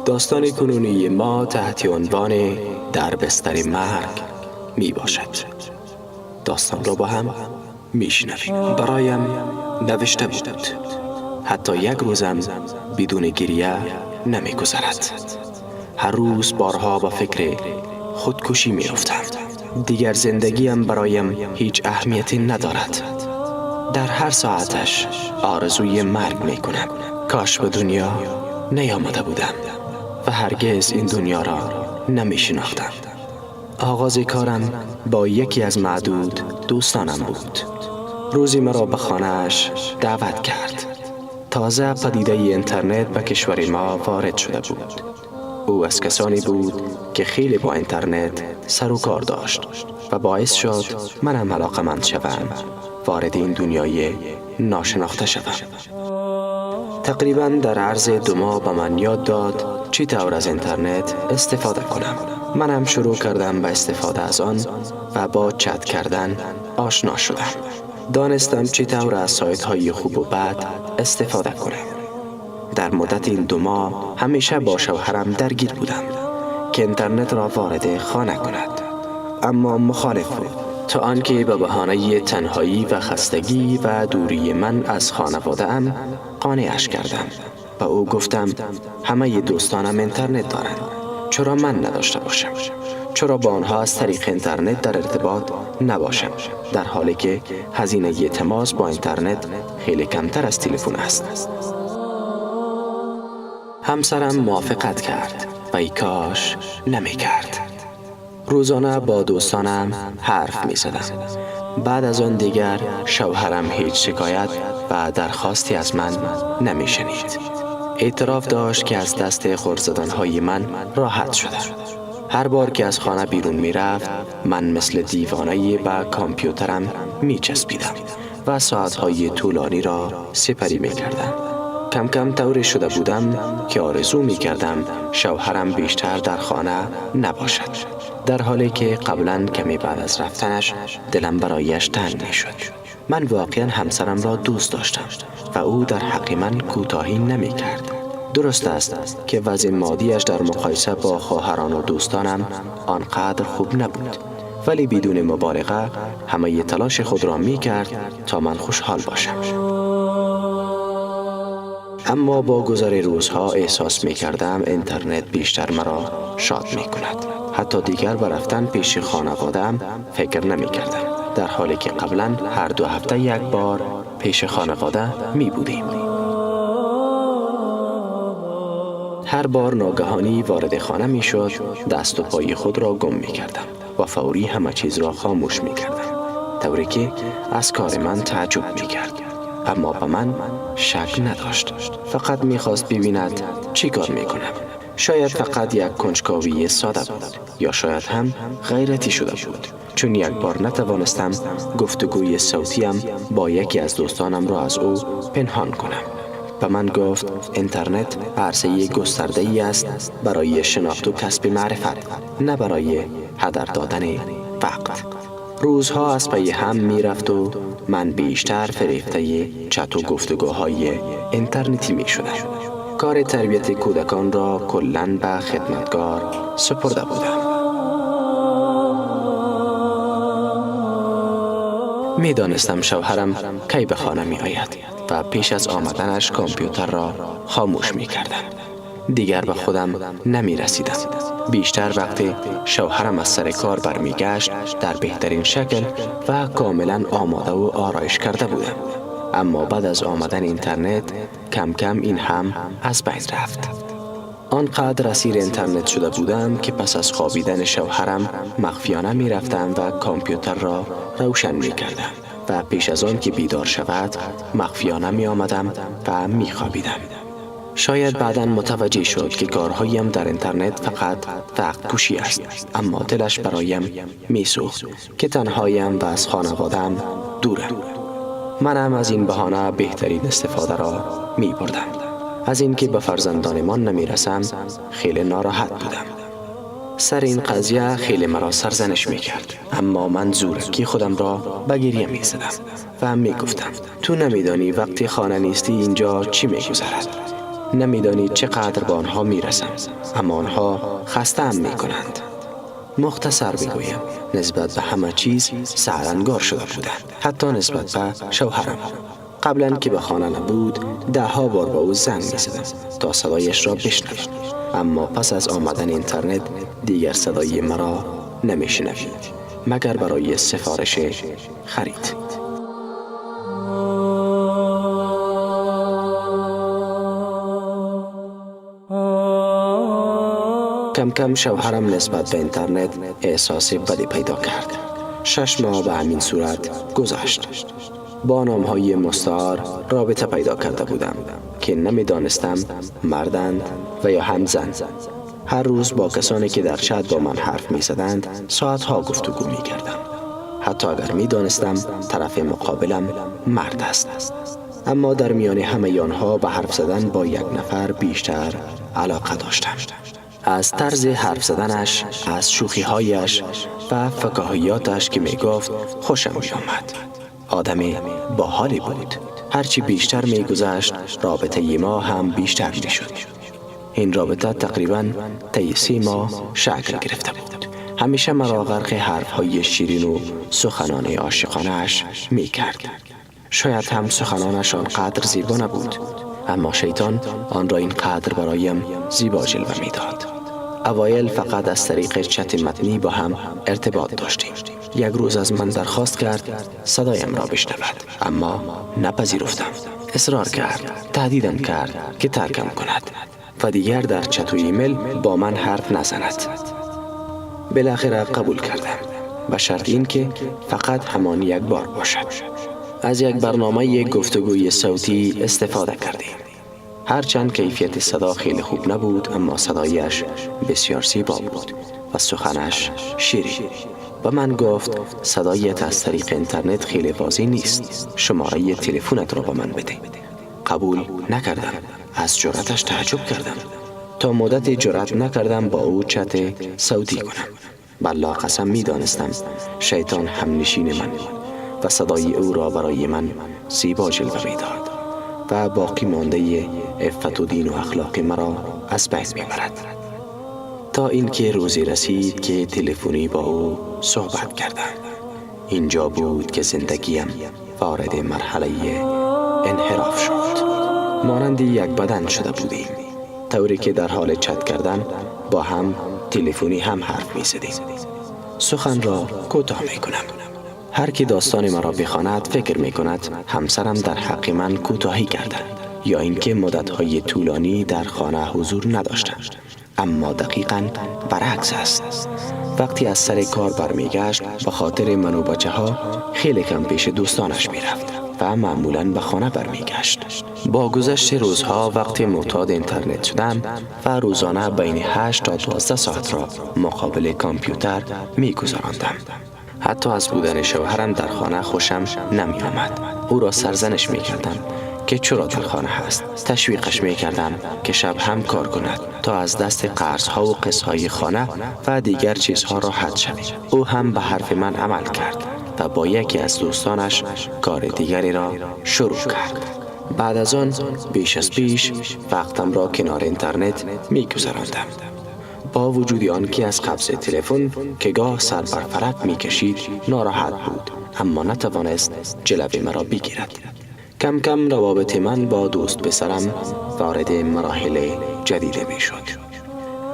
داستان کنونی ما تحت عنوان در بستر مرگ می باشد. داستان را با هم می شنویم. برایم نوشته بود. حتی یک روزم بدون گریه نمی گذرد. هر روز بارها به فکر خودکشی می افتم. دیگر زندگیم برایم هیچ اهمیتی ندارد. در هر ساعتش آرزوی مرگ می کنم. کاش به دنیا نیامده بودم و هرگز این دنیا را نمی شناختم. آغاز کارم با یکی از معدود دوستانم بود. روزی مرا به خانه‌اش دعوت کرد. تازه پدیده اینترنت به کشور ما وارد شده بود. او از کسانی بود که خیلی با اینترنت سر و کار داشت و باعث شد منم علاقه‌مند شوم وارد این دنیای ناشناخته شوم. تقریباً در عرض 2 ماه به من یاد داد چی طور از اینترنت استفاده کنم. منم شروع کردم به استفاده از آن و با چت کردن آشنا شدم. دانستم چی طور از سایت های خوب و بد استفاده کنم. در مدت این 2 ماه همیشه با شوهرم درگیر بودم که اینترنت را وارد خانه کند، اما مخالف بود. تا آنکه به بهانه تنهایی و خستگی و دوری من از خانواده ام قانعش کردم و او گفتم همه دوستانم اینترنت دارند، چرا من نداشته باشم؟ چرا با آنها از طریق اینترنت در ارتباط نباشم، در حالی که هزینه تماس با اینترنت خیلی کمتر از تلفن است؟ همسرم موافقت کرد و ای کاش نمی کرد. روزانه با دوستانم حرف می زدم. بعد از آن دیگر شوهرم هیچ شکایت و درخواستی از من نمی شنید. اعتراف داشت که از دست خرزدانهای من راحت شده. هر بار که از خانه بیرون می رفت من مثل دیوانه به کامپیوترم می چسبیدم و ساعتهای طولانی را سپری می کردم. کم کم طوری شده بودم که آرزو می کردم شوهرم بیشتر در خانه نباشد، در حالی که قبلا کمی بعد از رفتنش دلم برایش تنگ می شد. من واقعا همسرم را دوست داشتم و او در حق من کوتاهی نمی کرد. درست است که وضع مادیش در مقایسه با خواهران و دوستانم آنقدر خوب نبود، ولی بدون مبالغه همه تلاش خود را می کرد تا من خوشحال باشم. اما با گذر روزها احساس می کردم اینترنت بیشتر مرا شاد می کند. حتی دیگر به رفتن پیش خانواده‌ام فکر نمی کردم، در حالی که قبلا هر 2 هفته یک بار پیش خانواده می بودیم. هر بار ناگهانی وارد خانه می شد دست و پای خود را گم می کردم و فوری همه چیز را خاموش می کردم، طوری که از کار من تعجب می کرد. اما به من شک نداشت. فقط می‌خواست ببیند چی کار می‌کنم. شاید فقط یک کنجکاوی ساده بود، یا شاید هم غیرتی شده بود، چون یک بار نتوانستم گفتگوی صوتیم با یکی از دوستانم را از او پنهان کنم. به من گفت اینترنت عرصه گسترده‌ای است برای شناخت و کسب معرفت، نه برای هدر دادن وقت. روزها از پی هم می رفت و من بیشتر فریفته چت و گفتگوهای اینترنتی می شدم. کار تربیت کودکان را کلاً به خدمتگار سپرده بودم. می دانستم شوهرم کی به خانه می آید و پیش از آمدنش کامپیوتر را خاموش می کردم. دیگر به خودم نمی رسیدم. بیشتر وقتی شوهرم از سر کار برمیگشت در بهترین شکل و کاملا آماده و آرایش کرده بودم. اما بعد از آمدن اینترنت کم کم این هم از بین رفت. آنقدر اسیر اینترنت شده بودم که پس از خوابیدن شوهرم مخفیانه می رفتم و کامپیوتر را روشن می کردم و پیش از آن که بیدار شود مخفیانه می آمدم و می خوابیدم. شاید بعداً متوجه شد که کارهایم در اینترنت فقط وقت کشی است، اما دلش برایم میسوخت که تنهایم و از خانواده‌ام دورم. منم از این بهانه بهترین استفاده را می بردم. از اینکه به فرزندانمان نمی رسم خیلی ناراحت بودم. سر این قضیه خیلی مرا سرزنش می کرد، اما من زورکی خودم را به گریه می زدم و می گفتم تو نمی دانی وقتی خانه نیستی اینجا چی می گذرد. نمیدانید چقدر به آنها میرسم، اما آنها خسته‌ام میکنند. مختصر بگویم، نسبت به همه چیز سرانگار شده بودم، حتی نسبت به شوهرم. قبلا که به خانه نبود 10 بار به او زنگ می‌زدم تا صدایش را بشنوم، اما پس از آمدن اینترنت دیگر صدای مرا نمیشنوید مگر برای سفارش خرید. کم کم شوهرم نسبت به اینترنت احساس بدی پیدا کرد. 6 ماه به همین صورت گذشت. با نام‌های مستعار رابطه پیدا کرده بودم که نمی‌دانستم مردند و یا هم زن. هر روز با کسانی که در چت با من حرف می‌زدند ساعت‌ها گفتگو می‌کردم، حتی اگر می‌دانستم طرف مقابلم مرد است. اما در میان همه آنها به حرف زدن با یک نفر بیشتر علاقه داشتم. از طرز حرف زدنش، از شوخی‌هایش و فکاهیاتش که می‌گفت خوشم می‌آمد. آدم باحالی بود. هرچی بیشتر می‌گذشت رابطه ما هم بیشتر می‌شد. این رابطه تقریباً طی 3 ماه شکل گرفته بود. همیشه مرا غرق حرف‌های شیرین و سخنان عاشقانه‌اش می‌کرد. شاید هم سخنانش آنقدر زیبا نبود، اما شیطان آن را اینقدر برایم زیبا جلوه می‌داد. اوایل فقط از طریق چت متنی با هم ارتباط داشتیم. یک روز از من درخواست کرد صدایم را بشنود، اما نپذیرفتم. اصرار کرد، تهدیدم کرد که ترکم کند و دیگر در چت و ایمیل با من حرف نزند. بالاخره قبول کردم، به شرط این که فقط همان یک بار باشد. از یک برنامه گفتگوی صوتی استفاده کردیم. هرچند کیفیت صدا خیلی خوب نبود، اما صدایش بسیار زیبا بود و سخنش شیرین. و من گفت صدایت از طریق اینترنت خیلی واضح نیست، شماره تلفنت را به من بده. قبول نکردم. از جرأتش تعجب کردم. تا مدت جرأت نکردم با او چت صوتی کنم. بالله قسم می‌دانستم شیطان همنشین من و صدای او را برای من زیبا جلوه می‌داد و باقی مانده عفت و دین و اخلاق مرا از بین می‌برد. تا اینکه روزی رسید که تلفنی با او صحبت کردم. اینجا بود که زندگیم وارد مرحله انحراف شد. مانند یک بدن شده بودیم، طوری که در حال چت کردن با هم تلفنی هم حرف می‌زدیم. سخن را کوتاه می‌کنم. هر کی داستان مرا بخواند فکر می‌کند همسرم در حق من کوتاهی کرده یا اینکه مدت‌های طولانی در خانه حضور نداشتند. اما دقیقاً برعکس است. وقتی از سر کار برمیگشت به خاطر من و بچه‌ها خیلی کم پیش دوستانش میرفت و معمولاً به خانه برمیگشت. با گذشت روزها وقتی معتاد اینترنت شدم و روزانه بین 8 تا 12 ساعت را مقابل کامپیوتر می‌گذراندم. حتی از بودن شوهرم در خانه خوشم نمی آمد. او را سرزنش می کردم که چرا در خانه هست. تشویقش می کردم که شب هم کار کند تا از دست قرضها و قسطهای خانه و دیگر چیزها راحت شود. او هم به حرف من عمل کرد و با یکی از دوستانش کار دیگری را شروع کرد. بعد از آن بیش از پیش وقتم را کنار اینترنت می گذراندم. با وجود آن که از قبض تلفن که گاه سر بر فلک می کشید ناراحت بود، اما نتوانست جلوه مرا بگیرد. کم کم روابط من با دوست پسرم وارد مراحل جدیده می شد.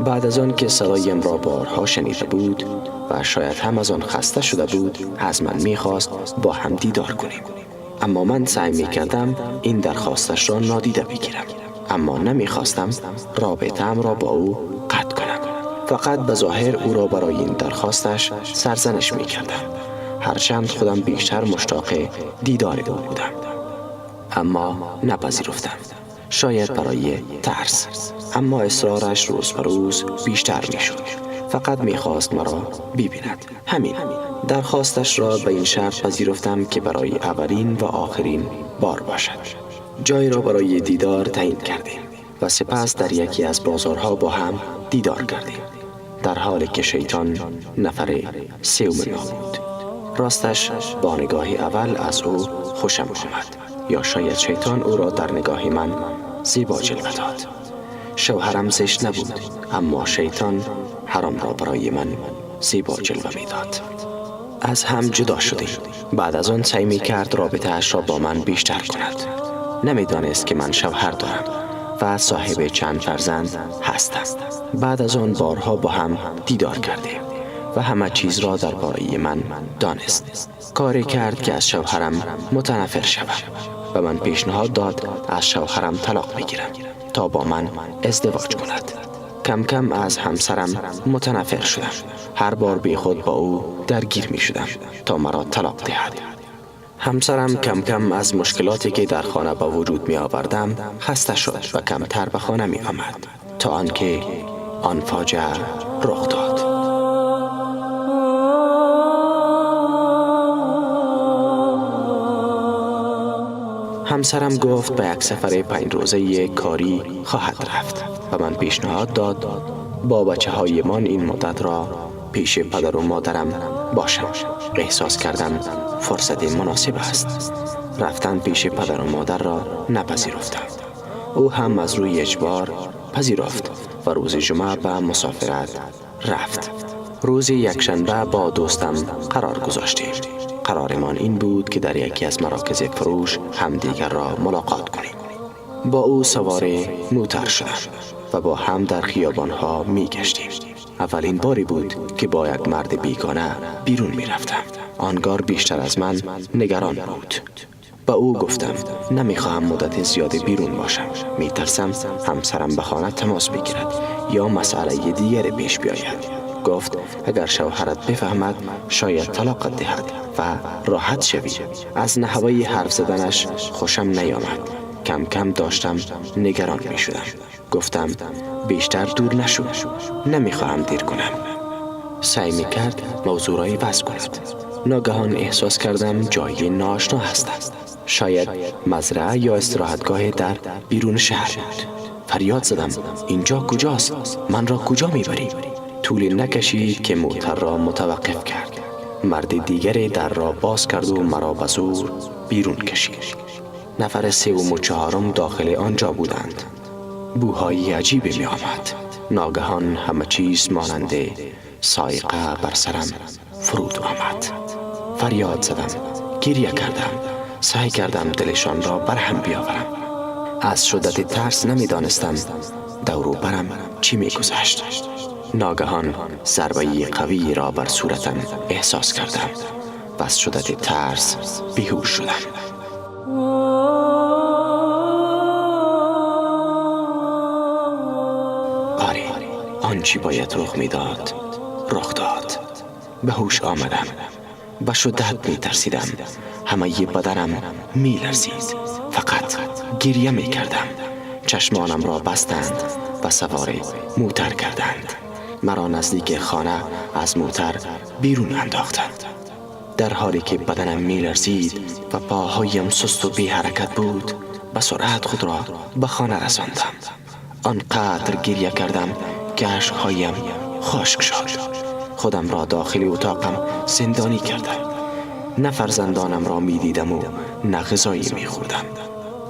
بعد از آن که صدایم را بارها شنیده بود و شاید هم از آن خسته شده بود، از من می خواست با هم دیدار کنیم. اما من سعی می کردم این درخواستش را نادیده بگیرم، اما نمی خواستم رابطه‌ام را با او قطع کنم. فقط به ظاهر او را برای این درخواستش سرزنش می کردم، هرچند خودم بیشتر مشتاق دیدار او بودم. اما نپذیرفتم، شاید برای ترس. اما اصرارش روز به روز بیشتر می شد. فقط می خواست مرا ببیند. همین. درخواستش را به این شرط پذیرفتم که برای اولین و آخرین بار باشد. جای را برای دیدار تعیین کردیم و سپس در یکی از بازارها با هم دیدار کردیم، در حالی که شیطان نفر سوم ما بود. راستش با نگاه اول از او خوشم آمد، یا شاید شیطان او را در نگاه من زیبا جلوه داد. شوهرم زشت نبود، اما شیطان حرام را برای من زیبا جلوه می داد. از هم جدا شدیم. بعد از آن سعی می کرد رابطه اش را با من بیشتر کند. نمی دانست که من شوهر دارم و صاحب چند فرزند هستم. بعد از آن بارها با هم دیدار کردیم و همه چیز را درباره من دانست. کاری کرد که از شوهرم متنفر شوم و من پیشنهاد داد از شوهرم طلاق بگیرم تا با من ازدواج کند. کم کم از همسرم متنفر شدم. هر بار بی خود با او درگیر می شدم تا مرا طلاق دهد. همسرم کم کم از مشکلاتی که در خانه با وجود می آوردم خسته شد و کمتر به خانه می آمد تا آنکه آن فاجعه رخ داد. همسرم گفت به یک سفر 5 روزه کاری خواهد رفت و من پیشنهاد داد با بچه های من این مدت را پیش پدر و مادرم باشم. احساس کردم فرصت مناسب است. رفتن پیش پدر و مادر را نپذیرفتم. او هم از روی اجبار پذیرفت و روز جمعه به مسافرت رفت. روز یکشنبه با دوستم قرار گذاشتیم. قرارمان این بود که در یکی از مراکز فروش همدیگر را ملاقات کنیم. با او سوار موتر شدم و با هم در خیابانها می گشتیم. اولین باری بود که با یک مرد بیگانه بیرون می رفتم. آنگار بیشتر از من نگران بود. با او گفتم نمیخواهم مدت زیادی بیرون باشم. می ترسم همسرم به خانه تماس بگیرد یا مسئله دیگری پیش بیاید. گفت اگر شوهرت بفهمد شاید طلاقت دهد و راحت شوی. از نحوه حرف زدنش خوشم نیامد. کم کم داشتم نگران می شدم. گفتم بیشتر دور نشو، نمیخواهم دیر کنم. سعی می کرد موضوع را عوض کند. ناگهان احساس کردم جایی ناآشنا هستم. شاید مزرعه یا استراحتگاه در بیرون شهر بود. فریاد زدم اینجا کجاست؟ من را کجا میبری؟ طولی نکشید که موتر را متوقف کرد. مرد دیگری در را باز کرد و مرا به زور بیرون کشید. نفر 3 و 4 داخل آنجا بودند. بوهای عجیبی می آمد. ناگهان همه چیز مانند صاعقه بر سرم فرود آمد. فریاد زدم، گریه کردم. سعی کردم دلشان را برهم بیاورم. از شدت ترس نمی دانستم دور و برم چی می گذشت. ناگهان ضربه قوی را بر صورتم احساس کردم و از شدت ترس بیهوش شدم. آری، آنچه باید رخ میداد رخ داد. به هوش آمدم. به شدت می ترسیدم. همه بدنم می لرزید. فقط گریه می کردم. چشمانم را بستند و سوار موتر کردند. مرا نزدیک خانه از موتر بیرون انداختند. در حالی که بدنم می لرزید و پاهایم سست و بی حرکت بود، به سرعت خود را به خانه رساندم. آنقدر گریه کردم که اشک‌هایم خشک شد. خودم را داخل اتاقم زندانی کردم. نه فرزندانم را می دیدم و نه غذایی می خوردم.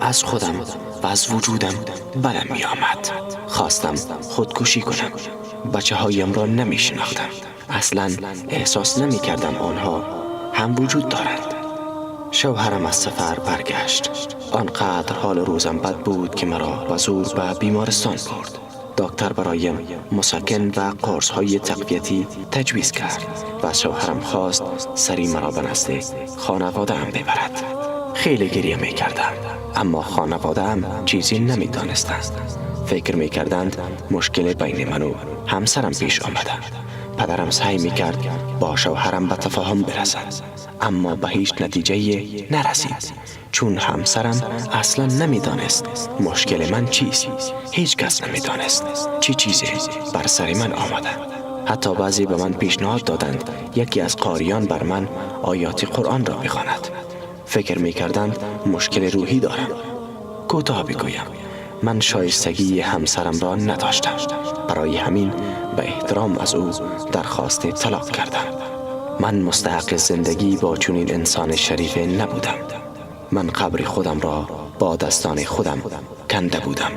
از خودم و از وجودم بدم می آمد. خواستم خودکشی کنم. بچه هایم را نمی شناختم. اصلا احساس نمی کردم آنها هم وجود دارند. شوهرم از سفر برگشت. آنقدر حال روزم بد بود که مرا به زور به بیمارستان برد. دکتر برایم مسکن و قرص‌های تقویتی تجویز کرد و شوهرم خواست سری مرا به نزد خانواده‌ام ببرد. خیلی گریه می کردم، اما خانواده‌ام چیزی نمی دانستند. فکر می کردند مشکل بین من و همسرم پیش آمده. پدرم سعی می کرد با شوهرم به تفاهم برسد، اما به هیچ نتیجه نرسید، چون همسرم اصلا نمی دانست مشکل من چیست. هیچ کس نمی دانست چی چیزی بر سر من آمده. حتی بعضی به من پیشنهاد دادند یکی از قاریان بر من آیات قرآن را بخواند. فکر می کردند مشکل روحی دارم. کوتاه بگویم، من شایستگی همسرم را نداشتم. برای همین به احترام از او درخواست طلاق کردم. من مستحق زندگی با چنین انسان شریف نبودم. من قبر خودم را با دستان خودم کنده بودم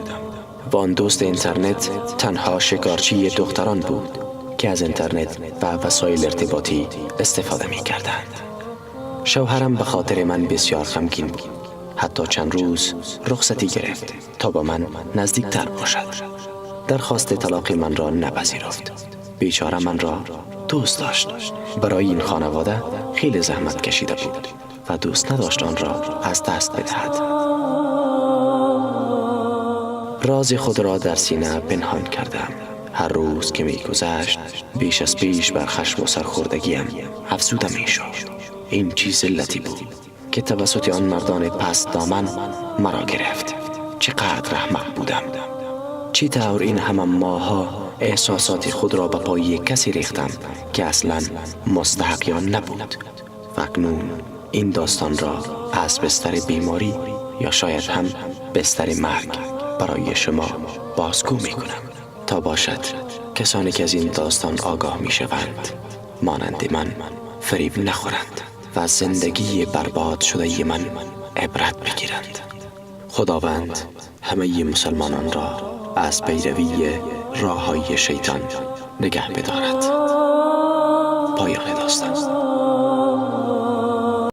و آن دوست اینترنت تنها شکارچی دختران بود که از اینترنت و وسایل ارتباطی استفاده می کردند. شوهرم به خاطر من بسیار غمگین بود. حتی چند روز رخصتی گرفت تا با من نزدیکتر باشد. درخواست طلاق من را نپذیرفت. بیچاره من را دوست داشت. برای این خانواده خیلی زحمت کشیده بود و دوست نداشت آن را از دست بدهد. راز خود را در سینه پنهان کردم. هر روز که می‌گذشت بیش از پیش بر خشم و سرخوردگیم افزوده می‌شد. این چیز علتی بود که توسط آن مردان پست دامن مرا گرفت. چقدر احمق بودم. چی طور این همه ماها احساسات خود را به پای کسی ریختم که اصلا مستحق آن نبود. و اکنون این داستان را از بستر بیماری یا شاید هم بستر مرگ برای شما بازگو می کنم تا باشد کسانی که از این داستان آگاه می شوند مانند من فریب نخورند و از زندگی برباد شده من عبرت بگیرند. خداوند همه مسلمانان را از پیروی راههای شیطان نگه بدارد. پایان داستان.